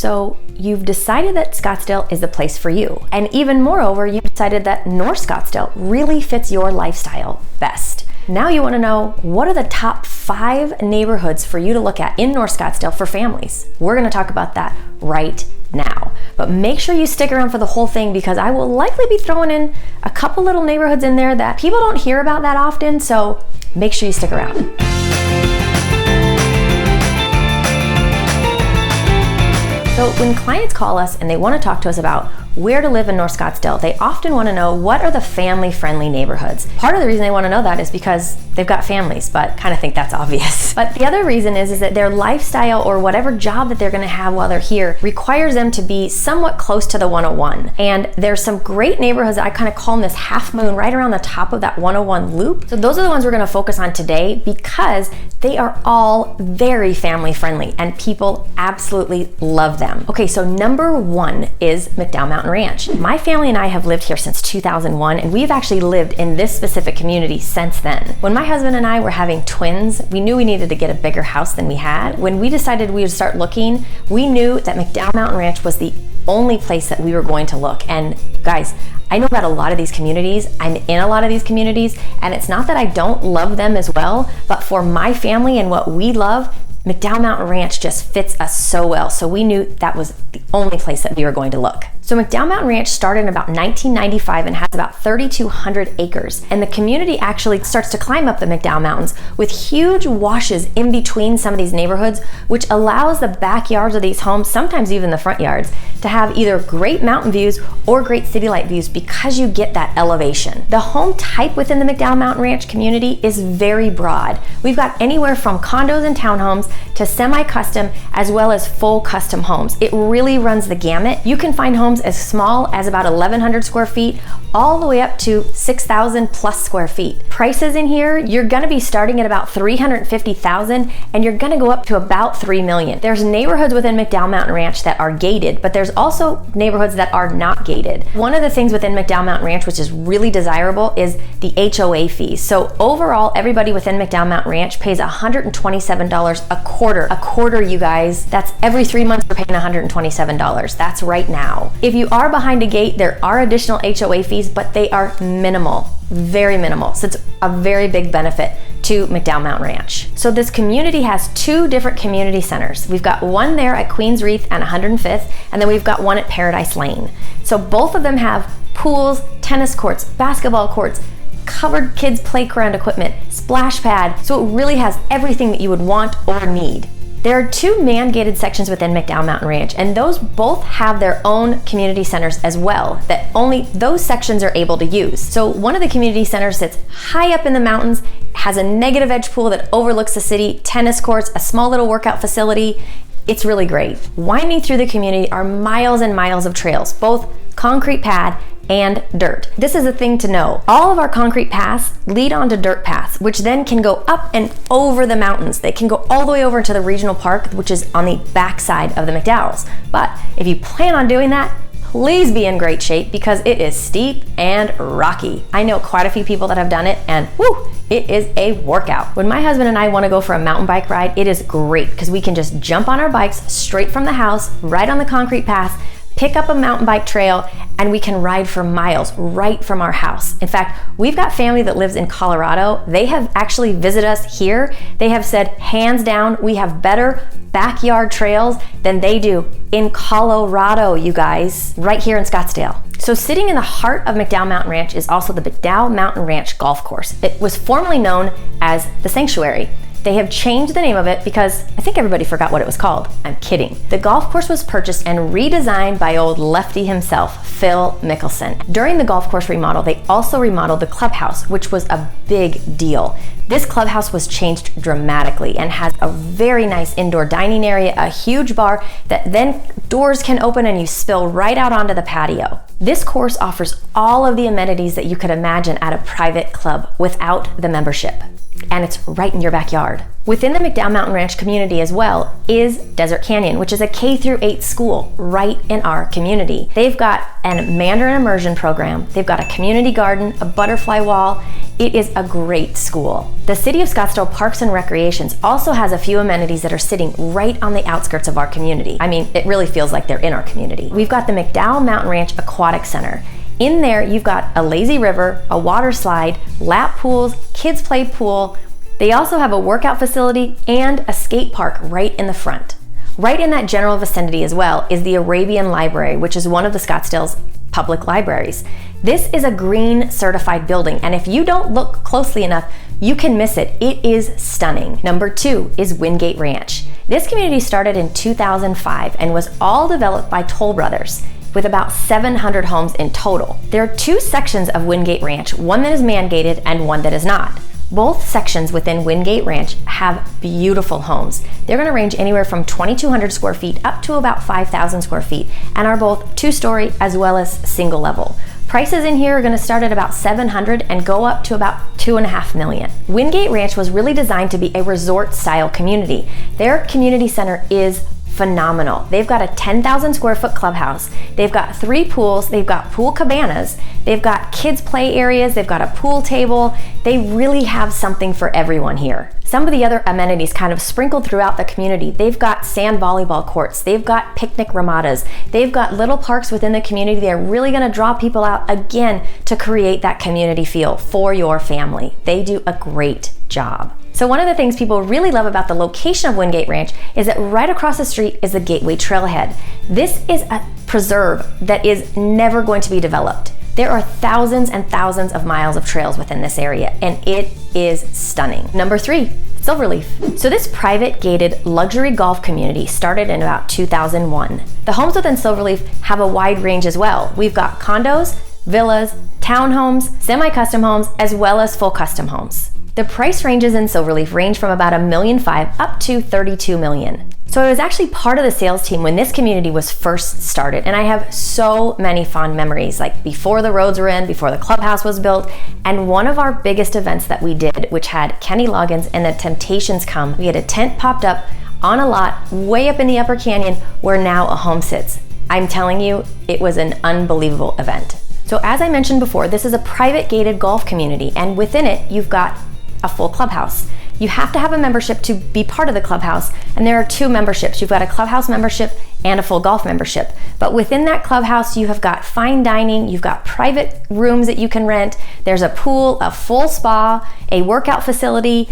So you've decided that Scottsdale is the place for you. And even moreover, you've decided that North Scottsdale really fits your lifestyle best. Now you want to know, what are the top 5 neighborhoods for you to look at in North Scottsdale for families? We're going to talk about that right now. But make sure you stick around for the whole thing, because I will likely be throwing in a couple little neighborhoods in there that people don't hear about that often, so make sure you stick around. So when clients call us and they want to talk to us about where to live in North Scottsdale, they often want to know, what are the family-friendly neighborhoods? Part of the reason they want to know that is because they've got families, but kind of think that's obvious. But the other reason is that their lifestyle or whatever job that they're going to have while they're here requires them to be somewhat close to the 101. And there's some great neighborhoods that I kind of call them this half moon right around the top of that 101 loop. So those are the ones we're going to focus on today, because they are all very family-friendly and people absolutely love them. Okay, so number 1 is McDowell Mountain Ranch. My family and I have lived here since 2001, and we've actually lived in this specific community since then. When my husband and I were having twins, we knew we needed to get a bigger house than we had. When we decided we would start looking, we knew that McDowell Mountain Ranch was the only place that we were going to look. And guys, I know about a lot of these communities. I'm in a lot of these communities, and it's not that I don't love them as well, but for my family and what we love, McDowell Mountain Ranch just fits us so well. So we knew that was the only place that we were going to look. So McDowell Mountain Ranch started in about 1995 and has about 3,200 acres. And the community actually starts to climb up the McDowell Mountains with huge washes in between some of these neighborhoods, which allows the backyards of these homes, sometimes even the front yards, to have either great mountain views or great city light views, because you get that elevation. The home type within the McDowell Mountain Ranch community is very broad. We've got anywhere from condos and townhomes to semi-custom, as well as full custom homes. It really runs the gamut. You can find homes as small as about 1,100 square feet all the way up to 6,000 plus square feet. Prices in here, you're gonna be starting at about $350,000 and you're gonna go up to about $3 million. There's neighborhoods within McDowell Mountain Ranch that are gated, but there's also neighborhoods that are not gated. One of the things within McDowell Mountain Ranch which is really desirable is the HOA fees. So overall, everybody within McDowell Mountain Ranch pays $127 a quarter, you guys. That's every 3 months you're paying $127. That's right now. If you are behind a gate, there are additional HOA fees, but they are minimal, very minimal. So it's a very big benefit to McDowell Mountain Ranch. So this community has 2 different community centers. We've got one there at Queens Reef and 105th, and then we've got one at Paradise Lane. So both of them have pools, tennis courts, basketball courts, covered kids playground equipment, splash pad. So it really has everything that you would want or need. There are 2 man-gated sections within McDowell Mountain Ranch, and those both have their own community centers as well, that only those sections are able to use. So one of the community centers sits high up in the mountains, has a negative edge pool that overlooks the city, tennis courts, a small little workout facility. It's really great. Winding through the community are miles and miles of trails, both concrete pad and dirt. This is a thing to know. All of our concrete paths lead onto dirt paths, which then can go up and over the mountains. They can go all the way over to the regional park, which is on the backside of the McDowells. But if you plan on doing that, please be in great shape, because it is steep and rocky. I know quite a few people that have done it, and whoo, it is a workout. When my husband and I want to go for a mountain bike ride, it is great because we can just jump on our bikes straight from the house, right on the concrete path, pick up a mountain bike trail, and we can ride for miles right from our house. In fact, we've got family that lives in Colorado. They have actually visited us here. They have said, hands down, we have better backyard trails than they do in Colorado, you guys, right here in Scottsdale. So sitting in the heart of McDowell Mountain Ranch is also the McDowell Mountain Ranch Golf Course. It was formerly known as the Sanctuary. They have changed the name of it because I think everybody forgot what it was called. I'm kidding. The golf course was purchased and redesigned by old lefty himself, Phil Mickelson. During the golf course remodel, they also remodeled the clubhouse, which was a big deal. This clubhouse was changed dramatically and has a very nice indoor dining area, a huge bar that then doors can open and you spill right out onto the patio. This course offers all of the amenities that you could imagine at a private club without the membership. and it's right in your backyard. Within the McDowell Mountain Ranch community as well is Desert Canyon, which is a K-8 school right in our community. They've got a Mandarin immersion program, they've got a community garden, a butterfly wall. It is a great school. The City of Scottsdale Parks and Recreations also has a few amenities that are sitting right on the outskirts of our community. I mean, it really feels like they're in our community. We've got the McDowell Mountain Ranch Aquatic Center. In there, you've got a lazy river, a water slide, lap pools, kids play pool. They also have a workout facility and a skate park right in the front. Right in that general vicinity as well is the Arabian Library, which is one of the Scottsdale's public libraries. This is a green certified building, and if you don't look closely enough, you can miss it. It is stunning. Number 2 is Windgate Ranch. This community started in 2005 and was all developed by Toll Brothers, with about 700 homes in total. There are 2 sections of Windgate Ranch, one that is man-gated and one that is not. Both sections within Windgate Ranch have beautiful homes. They're going to range anywhere from 2,200 square feet up to about 5,000 square feet and are both 2-story as well as single level. Prices in here are going to start at about $700 and go up to about $2.5 million. Windgate Ranch was really designed to be a resort style community. Their community center is phenomenal. They've got a 10,000 square foot clubhouse. They've got 3 pools. They've got pool cabanas. They've got kids play areas. They've got a pool table. They really have something for everyone here. Some of the other amenities kind of sprinkled throughout the community. They've got sand volleyball courts. They've got picnic ramadas. They've got little parks within the community. They're really going to draw people out again to create that community feel for your family. They do a great job. So one of the things people really love about the location of Windgate Ranch is that right across the street is the Gateway Trailhead. This is a preserve that is never going to be developed. There are thousands and thousands of miles of trails within this area, and it is stunning. Number 3, Silverleaf. So this private gated luxury golf community started in about 2001. The homes within Silverleaf have a wide range as well. We've got condos, villas, townhomes, semi-custom homes, as well as full custom homes. The price ranges in Silverleaf range from about $1.5 million up to $32 million. So I was actually part of the sales team when this community was first started, and I have so many fond memories, like before the roads were in, before the clubhouse was built, and one of our biggest events that we did, which had Kenny Loggins and the Temptations come, we had a tent popped up on a lot way up in the upper canyon where now a home sits. I'm telling you, it was an unbelievable event. So as I mentioned before, this is a private gated golf community, and within it, you've got a full clubhouse. You have to have a membership to be part of the clubhouse, and there are 2 memberships. You've got a clubhouse membership and a full golf membership. But within that clubhouse, you have got fine dining, you've got private rooms that you can rent, there's a pool, a full spa, a workout facility.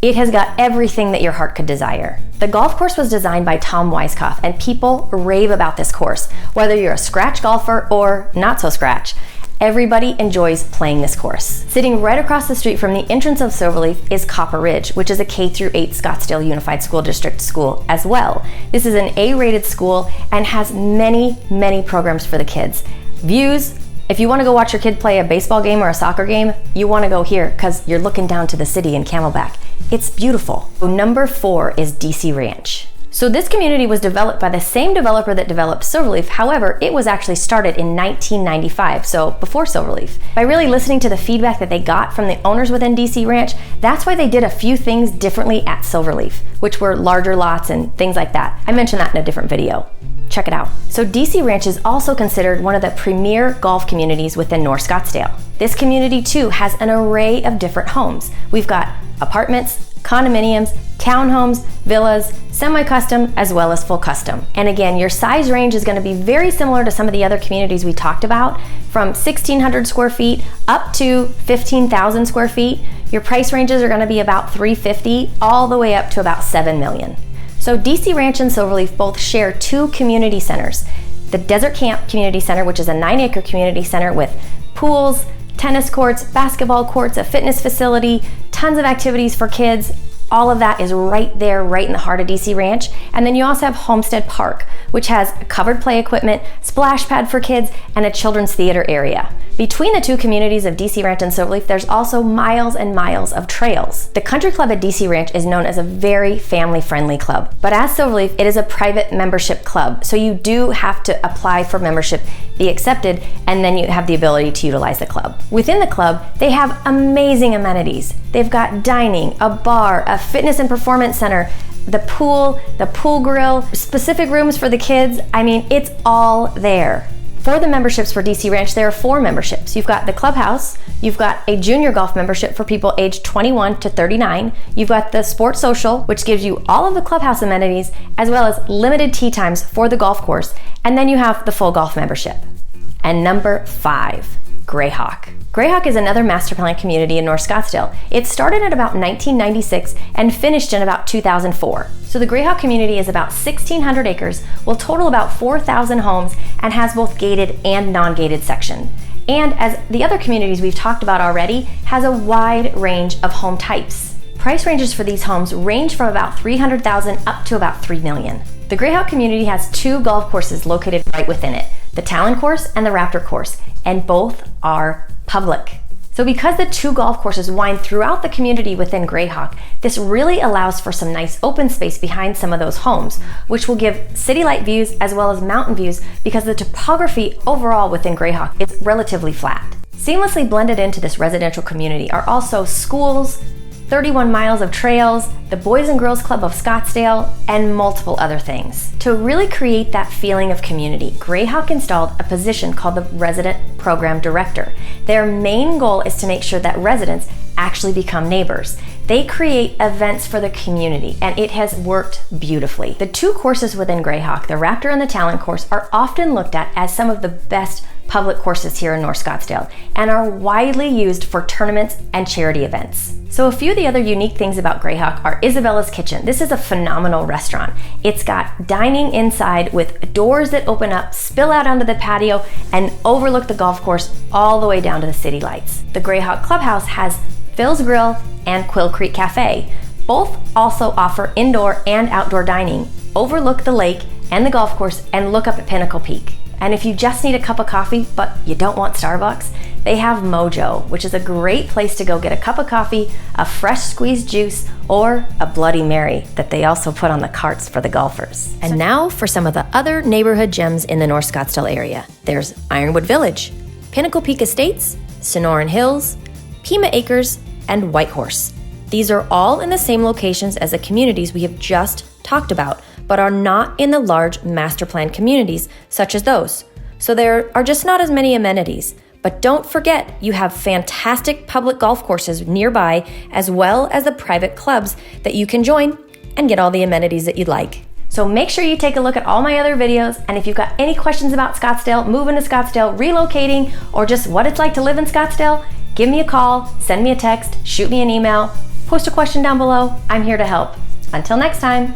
It has got everything that your heart could desire. The golf course was designed by Tom Weiskopf, and people rave about this course, whether you're a scratch golfer or not so scratch. Everybody enjoys playing this course. Sitting right across the street from the entrance of Silverleaf is Copper Ridge, which is a K-8 Scottsdale Unified School District school as well. This is an A-rated school and has many, many programs for the kids. Views, if you want to go watch your kid play a baseball game or a soccer game, you want to go here because you're looking down to the city in Camelback. It's beautiful. Number 4 is DC Ranch. So this community was developed by the same developer that developed Silverleaf. However, it was actually started in 1995, so before Silverleaf. By really listening to the feedback that they got from the owners within DC Ranch, that's why they did a few things differently at Silverleaf, which were larger lots and things like that. I mentioned that in a different video. Check it out. So DC Ranch is also considered one of the premier golf communities within North Scottsdale. This community too has an array of different homes. We've got apartments, condominiums, townhomes, villas, semi-custom, as well as full custom. And again, your size range is going to be very similar to some of the other communities we talked about, from 1,600 square feet up to 15,000 square feet. Your price ranges are going to be about $350 all the way up to about $7 million. So DC Ranch and Silverleaf both share 2 community centers. The Desert Camp Community Center, which is a 9-acre community center with pools, tennis courts, basketball courts, a fitness facility, tons of activities for kids. All of that is right there, right in the heart of DC Ranch. And then you also have Homestead Park, which has covered play equipment, splash pad for kids, and a children's theater area. Between the two communities of DC Ranch and Silverleaf, there's also miles and miles of trails. The country club at DC Ranch is known as a very family-friendly club, but as Silverleaf, it is a private membership club, so you do have to apply for membership, be accepted, and then you have the ability to utilize the club. Within the club, they have amazing amenities. They've got dining, a bar, a fitness and performance center, the pool grill, specific rooms for the kids. I mean, it's all there. For the memberships for DC Ranch, there are 4 memberships. You've got the clubhouse, you've got a junior golf membership for people aged 21 to 39, you've got the sports social, which gives you all of the clubhouse amenities, as well as limited tee times for the golf course, and then you have the full golf membership. And number 5, Grayhawk. Grayhawk is another master plan community in North Scottsdale. It started at about 1996 and finished in about 2004. So the Grayhawk community is about 1,600 acres, will total about 4,000 homes, and has both gated and non-gated section. And as the other communities we've talked about already, has a wide range of home types. Price ranges for these homes range from about $300,000 up to about $3 million. The Grayhawk community has 2 golf courses located right within it, the Talon course and the Raptor course, and both are public. So because the 2 golf courses wind throughout the community within Grayhawk, this really allows for some nice open space behind some of those homes, which will give city light views as well as mountain views because the topography overall within Grayhawk is relatively flat. Seamlessly blended into this residential community are also schools, 31 miles of trails, the Boys and Girls Club of Scottsdale, and multiple other things. To really create that feeling of community, Grayhawk installed a position called the Resident Program Director. Their main goal is to make sure that residents actually become neighbors. They create events for the community, and it has worked beautifully. The 2 courses within Grayhawk, the Raptor and the Talon course, are often looked at as some of the best public courses here in North Scottsdale and are widely used for tournaments and charity events. So a few of the other unique things about Grayhawk are Isabella's Kitchen. This is a phenomenal restaurant. It's got dining inside with doors that open up, spill out onto the patio, and overlook the golf course all the way down to the city lights. The Grayhawk Clubhouse has Phil's Grill and Quill Creek Cafe. Both also offer indoor and outdoor dining, overlook the lake and the golf course, and look up at Pinnacle Peak. And if you just need a cup of coffee, but you don't want Starbucks, they have Mojo, which is a great place to go get a cup of coffee, a fresh squeezed juice, or a Bloody Mary that they also put on the carts for the golfers. And now for some of the other neighborhood gems in the North Scottsdale area. There's Ironwood Village, Pinnacle Peak Estates, Sonoran Hills, Pima Acres, and Whitehorse. These are all in the same locations as the communities we have just talked about, but are not in the large master plan communities such as those. So there are just not as many amenities. But don't forget, you have fantastic public golf courses nearby, as well as the private clubs that you can join and get all the amenities that you'd like. So make sure you take a look at all my other videos, and if you've got any questions about Scottsdale, moving to Scottsdale, relocating, or just what it's like to live in Scottsdale, give me a call, send me a text, shoot me an email, post a question down below. I'm here to help. Until next time.